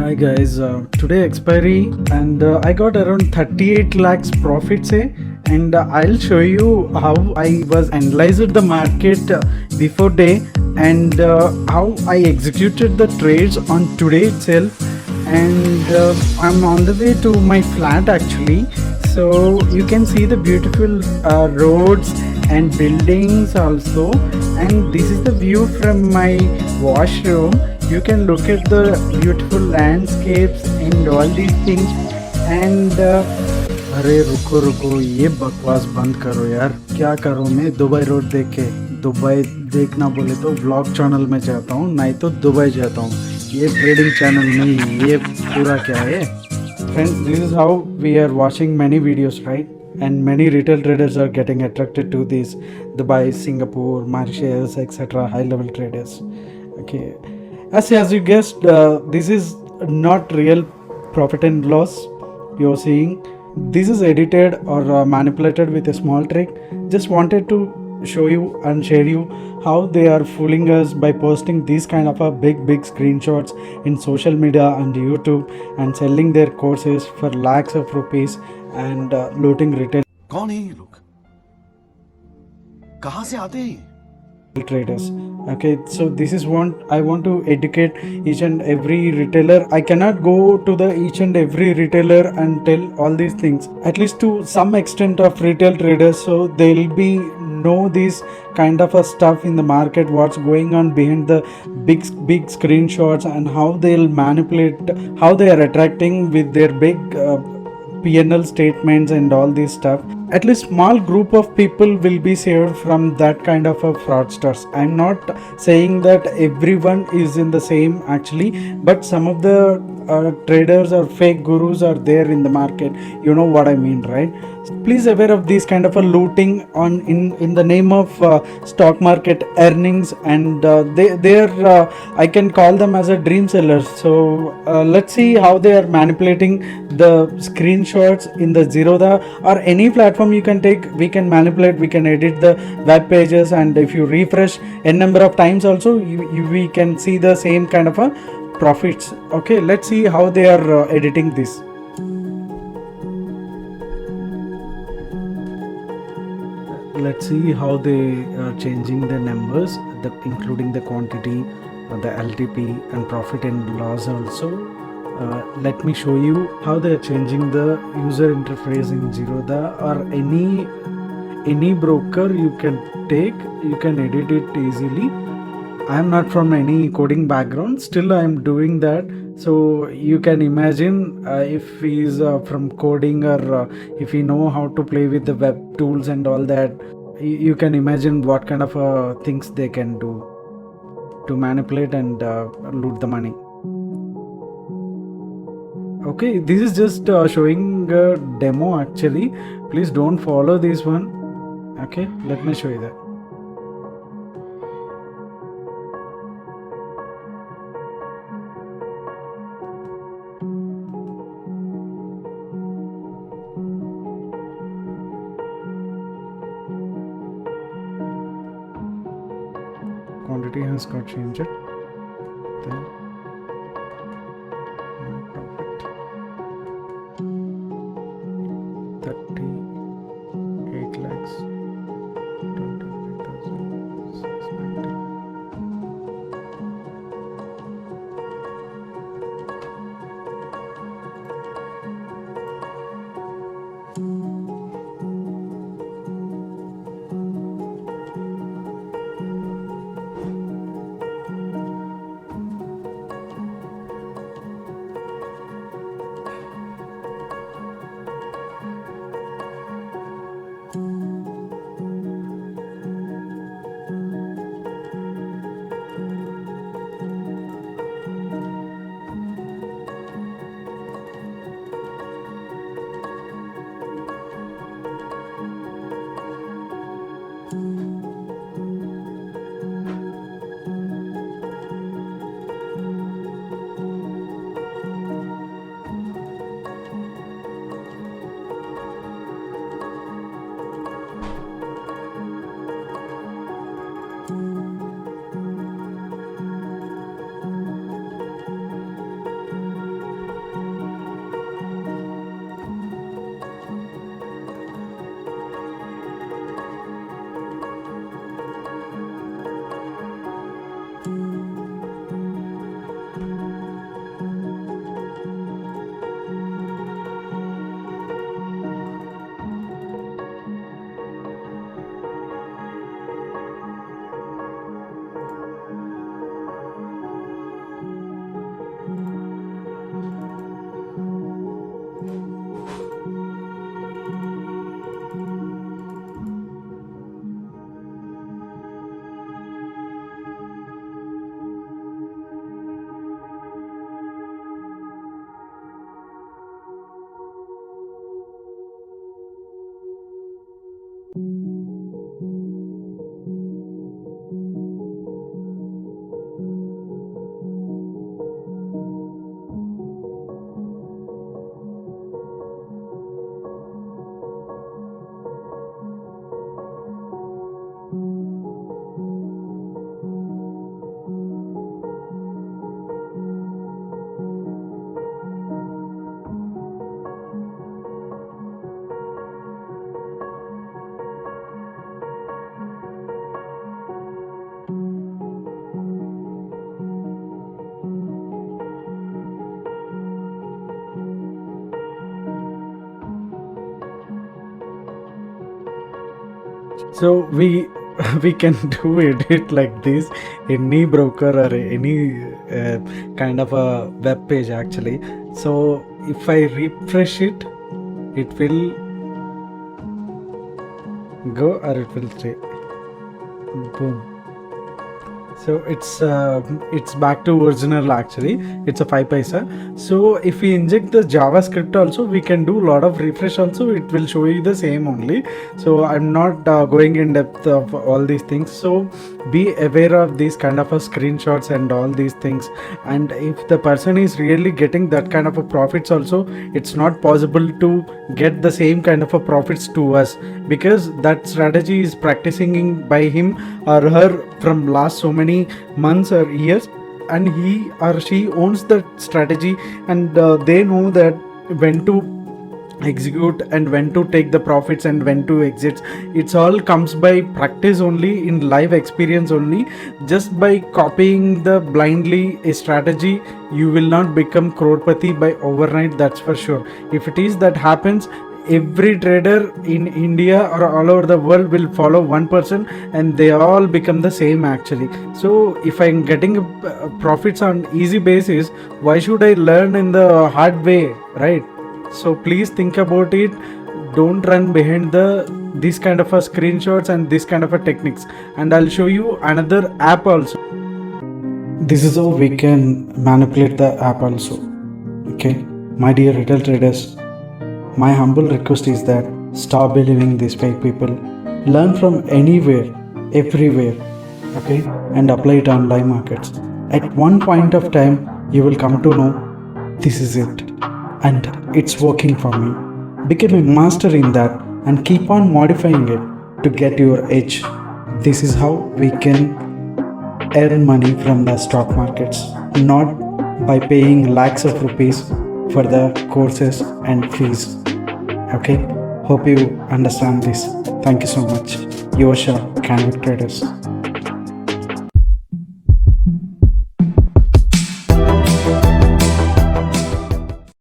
Hi guys, today expiry and I got around 38 lakhs profits and I'll show you how I was analyzed the market before day and how I executed the trades on today itself and I'm on the way to my flat actually. So you can see the beautiful roads and buildings also, and this is the view from my washroom. You can look at the beautiful landscapes and all these things and अरे रुको रुको, ये बकवास बंद करो यार। क्या करूँ मैं दुबई रोड देख के? दुबई देखना बोले तो व्लॉग चैनल में जाता हूँ, नहीं तो दुबई जाता हूँ। ये ट्रेडिंग चैनल नहीं, ये पूरा क्या है? Friends, this is how we are watching many videos, right? And many retail traders are getting attracted to these Dubai, Singapore, Mauritius, etc. high level traders. Okay, as you guessed, this is not real profit and loss you're seeing. This is edited or manipulated with a small trick. Just wanted to show you and share you how they are fooling us by posting these kind of a big screenshots in social media and YouTube and selling their courses for lakhs of rupees and looting retail कौन है ये लोग? कहां से आते हैं ये? traders. Okay, so this is what I want to educate each and every retailer. I cannot go to the each and every retailer and tell all these things, at least to some extent of retail traders, so they'll be know this kind of a stuff in the market, what's going on behind the big screenshots and how they'll manipulate, how they are attracting with their big PNL statements and all this stuff. At least small group of people will be saved from that kind of a fraudsters. I'm not saying that everyone is in the same actually, but some of the traders or fake gurus are there in the market. You know what I mean, right? Please aware of these kind of a looting on in the name of stock market earnings, and they're I can call them as a dream sellers. So let's see how they are manipulating the screenshots in the Zerodha or any platform you can take. We can manipulate, we can edit the web pages, and if you refresh n number of times also we can see the same kind of a profits. Okay, let's see how they are editing this. Let's see how they are changing the numbers, including the quantity, the LTP and profit and loss also. Let me show you how they are changing the user interface in Zerodha or any broker you can take. You can edit it easily. I am not from any coding background, still I am doing that. So you can imagine if he is from coding or if he know how to play with the web tools and all that, you can imagine what kind of things they can do to manipulate and loot the money. Okay, this is just showing a demo actually. Please don't follow this one. Okay, let me show you that. Quantity has got changed. Then profit 38 lakhs 25,690. So we can do it like this, any broker or any kind of a web page actually. So if I refresh it, it will go or it will stay. Boom. So it's back to original actually. It's a 5 paisa. So if we inject the JavaScript also, we can do a lot of refresh also. It will show you the same only. So I'm not going in depth of all these things. So be aware of these kind of a screenshots and all these things. And if the person is really getting that kind of a profits also, it's not possible to get the same kind of a profits to us, because that strategy is practicing by him or her from last so many months or years, and he or she owns the strategy, and they know that when to execute and when to take the profits and when to exit. It's all comes by practice only, in live experience only. Just by copying the blindly a strategy, you will not become crorepati by overnight, that's for sure. If it is that happens, every trader in India or all over the world will follow one person and they all become the same actually. So if I'm getting profits on easy basis, why should I learn in the hard way, right? So please think about it. Don't run behind this kind of a screenshots and this kind of a techniques. And I'll show you another app also. This is how we can manipulate the app also. Okay, my dear retail traders, my humble request is that stop believing these fake people. Learn from anywhere, everywhere, okay, and apply it on live markets. At one point of time, you will come to know this is it, and it's working for me. Become a master in that and keep on modifying it to get your edge. This is how we can earn money from the stock markets, not by paying lakhs of rupees for the courses and fees. Okay, hope you understand this. Thank you so much. Yosha, Canvic Traders.